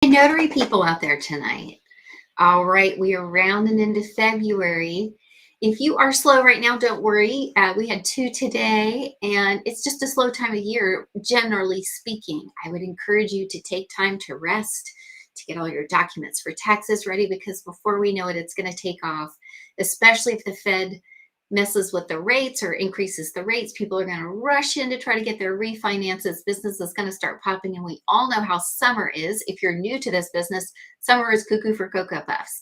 Notary people out there tonight. All right, we are rounding into February. If you are slow right now, don't worry. We had two today, and it's just a slow time of year, generally speaking. I would encourage you to take time to rest, to get all your documents for taxes ready, because before we know it, it's going to take off, especially if the Fed messes with the rates or increases the rates. People are going to rush in to try to get their refinances. Business is going to start popping, and we all know how summer is. If you're new to this business, summer is cuckoo for Cocoa Puffs.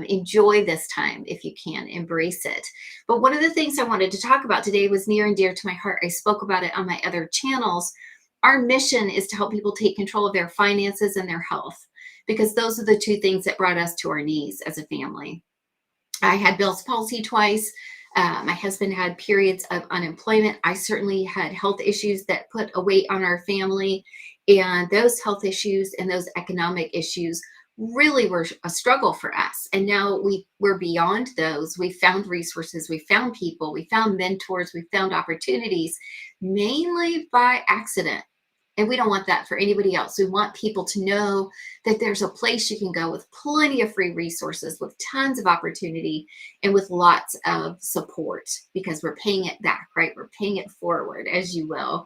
Enjoy this time if you can, embrace it. But one of the things I wanted to talk about today was near and dear to my heart. I spoke about it on my other channels. Our mission is to help people take control of their finances and their health, because those are the two things that brought us to our knees as a family. I had Bell's palsy twice. My husband had periods of unemployment. I certainly had health issues that put a weight on our family. And those health issues and those economic issues really were a struggle for us. And now we're beyond those. We found resources, we found people, we found mentors, we found opportunities, mainly by accident. And we don't want that for anybody else. We want people to know that there's a place you can go with plenty of free resources, with tons of opportunity, and with lots of support, because we're paying it back, right? We're paying it forward, as you will.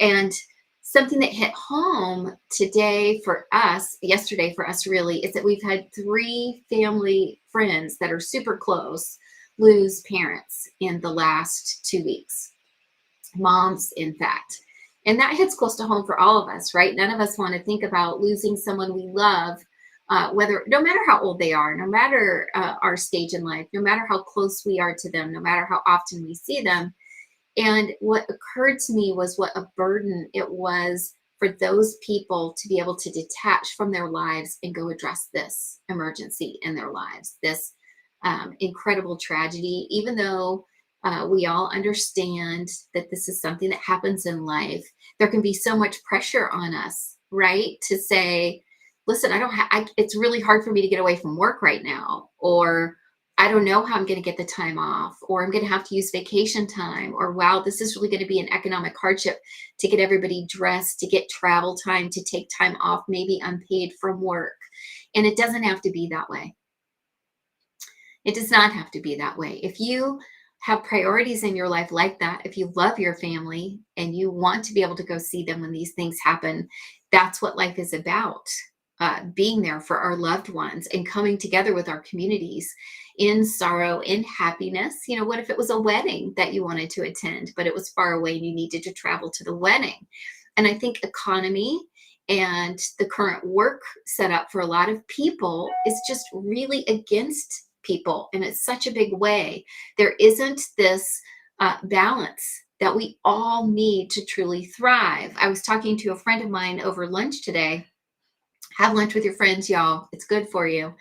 And something that hit home today for us, yesterday for us really, is that we've had 3 family friends that are super close lose parents in the last 2 weeks. Moms, in fact. And that hits close to home for all of us, right? None of us want to think about losing someone we love, no matter how old they are, no matter our stage in life, no matter how close we are to them, no matter how often we see them. And what occurred to me was what a burden it was for those people to be able to detach from their lives and go address this emergency in their lives, this incredible tragedy, even though we all understand that this is something that happens in life. There can be so much pressure on us, right? To say, listen, it's really hard for me to get away from work right now, or I don't know how I'm going to get the time off, or I'm going to have to use vacation time, or wow, this is really going to be an economic hardship to get everybody dressed, to get travel time, to take time off, maybe unpaid from work. And it doesn't have to be that way. It does not have to be that way. If you have priorities in your life like that, if you love your family and you want to be able to go see them when these things happen, that's what life is about. Being there for our loved ones and coming together with our communities in sorrow, in happiness. You know, what if it was a wedding that you wanted to attend, but it was far away and you needed to travel to the wedding? And I think economy and the current work setup for a lot of people is just really against people. And it's such a big way. There isn't this balance that we all need to truly thrive. I was talking to a friend of mine over lunch today. Have lunch with your friends, y'all. It's good for you.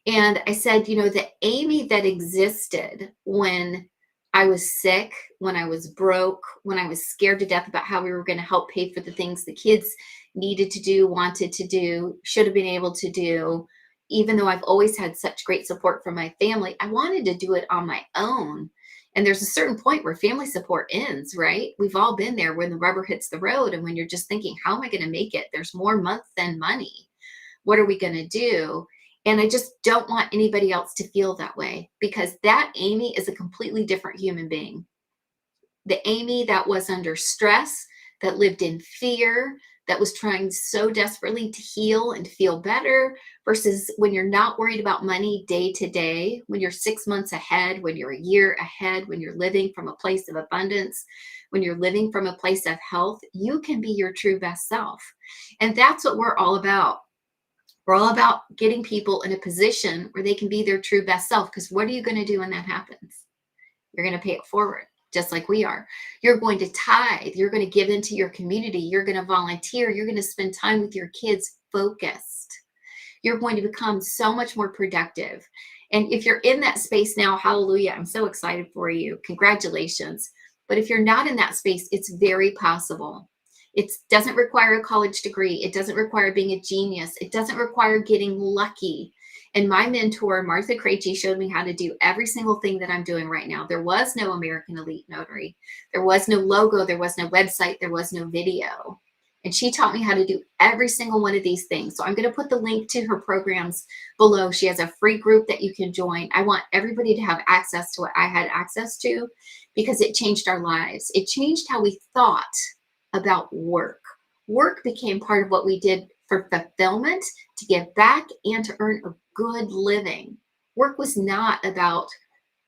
And I said, you know, the Amy that existed when I was sick, when I was broke, when I was scared to death about how we were going to help pay for the things the kids needed to do, wanted to do, should have been able to do, even though I've always had such great support from my family, I wanted to do it on my own. And there's a certain point where family support ends, right? We've all been there when the rubber hits the road and when you're just thinking, how am I going to make it? There's more month than money. What are we going to do? And I just don't want anybody else to feel that way, because that Amy is a completely different human being. The Amy that was under stress, that lived in fear, that was trying so desperately to heal and feel better, versus when you're not worried about money day to day, when you're 6 months ahead, when you're a year ahead, when you're living from a place of abundance, when you're living from a place of health, you can be your true best self. And that's what we're all about. We're all about getting people in a position where they can be their true best self. Because what are you going to do when that happens? You're going to pay it forward, just like we are. You're going to tithe. You're going to give into your community. You're going to volunteer. You're going to spend time with your kids focused. You're going to become so much more productive. And if you're in that space now, hallelujah, I'm so excited for you. Congratulations. But if you're not in that space, it's very possible. It doesn't require a college degree. It doesn't require being a genius. It doesn't require getting lucky. And my mentor, Martha Krejci, showed me how to do every single thing that I'm doing right now. There was no American Elite Notary. There was no logo. There was no website. There was no video. And she taught me how to do every single one of these things. So I'm going to put the link to her programs below. She has a free group that you can join. I want everybody to have access to what I had access to because it changed our lives. It changed how we thought about work. Work became part of what we did for fulfillment, to give back, and to earn a good living. Work was not about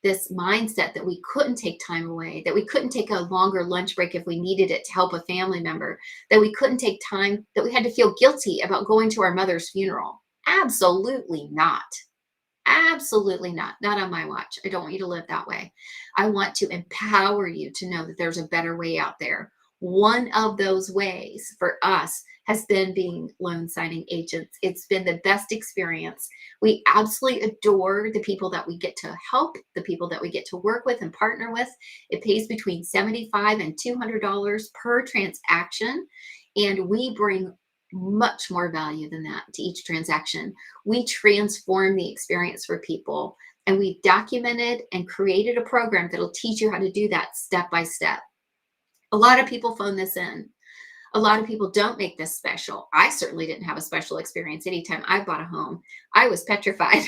this mindset that we couldn't take time away, that we couldn't take a longer lunch break if we needed it to help a family member, that we couldn't take time, that we had to feel guilty about going to our mother's funeral. Absolutely not. Absolutely not. Not on my watch. I don't want you to live that way. I want to empower you to know that there's a better way out there. One of those ways for us has been being loan signing agents. It's been the best experience. We absolutely adore the people that we get to help, the people that we get to work with and partner with. It pays between $75 and $200 per transaction, and we bring much more value than that to each transaction. We transform the experience for people, and we documented and created a program that'll teach you how to do that step by step. A lot of people phone this in. A lot of people don't make this special. I certainly didn't have a special experience anytime I bought a home. I was petrified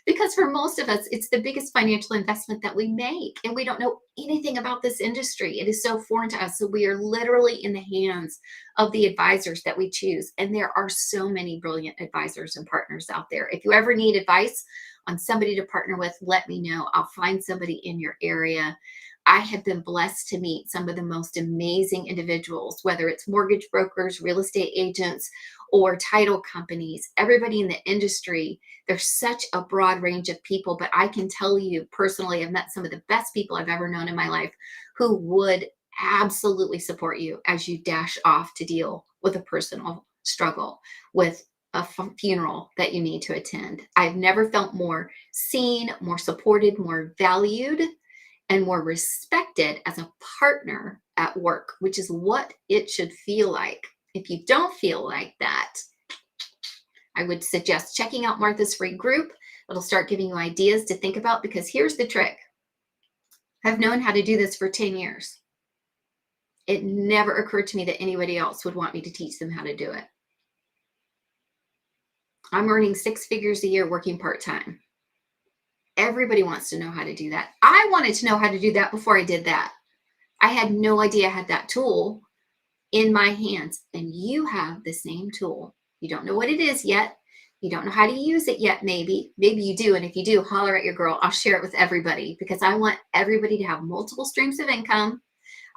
because for most of us, it's the biggest financial investment that we make. And we don't know anything about this industry. It is so foreign to us. So we are literally in the hands of the advisors that we choose. And there are so many brilliant advisors and partners out there. If you ever need advice on somebody to partner with, let me know. I'll find somebody in your area. I have been blessed to meet some of the most amazing individuals, whether it's mortgage brokers, real estate agents, or title companies, everybody in the industry. There's such a broad range of people, but I can tell you personally, I've met some of the best people I've ever known in my life who would absolutely support you as you dash off to deal with a personal struggle, with a funeral that you need to attend. I've never felt more seen, more supported, more valued, and more respected as a partner at work, which is what it should feel like. If you don't feel like that, I would suggest checking out Martha's free group. It'll start giving you ideas to think about, because here's the trick. I've known how to do this for 10 years. It never occurred to me that anybody else would want me to teach them how to do it. I'm earning 6 figures a year working part-time. Everybody wants to know how to do that. I wanted to know how to do that before I did that. I had no idea I had that tool in my hands, and you have the same tool. You don't know what it is yet. You don't know how to use it yet, maybe. Maybe you do, and if you do, holler at your girl. I'll share it with everybody because I want everybody to have multiple streams of income.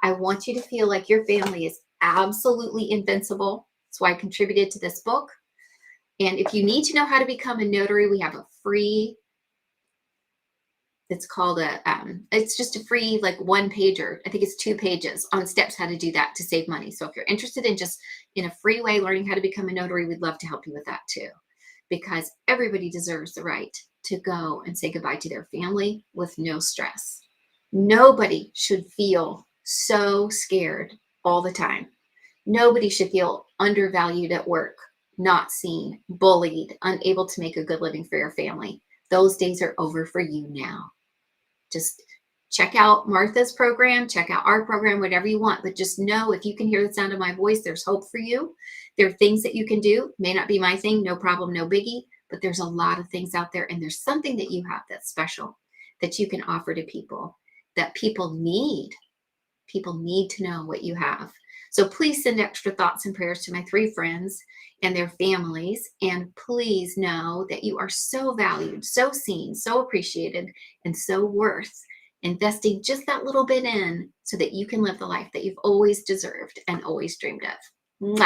I want you to feel like your family is absolutely invincible. That's why I contributed to this book. And if you need to know how to become a notary, we have a free, it's called it's just a free like 1-pager. I think it's 2 pages on steps how to do that to save money. So if you're interested in just in a free way learning how to become a notary, we'd love to help you with that too, because everybody deserves the right to go and say goodbye to their family with no stress. Nobody should feel so scared all the time. Nobody should feel undervalued at work, not seen, bullied, unable to make a good living for your family. Those days are over for you now. Just check out Martha's program, check out our program, whatever you want. But just know, if you can hear the sound of my voice, there's hope for you. There are things that you can do. May not be my thing, no problem, no biggie. But there's a lot of things out there, and there's something that you have that's special that you can offer to people, that people need. People need to know what you have. So please send extra thoughts and prayers to my 3 friends and their families. And please know that you are so valued, so seen, so appreciated, and so worth investing just that little bit in so that you can live the life that you've always deserved and always dreamed of. Mwah.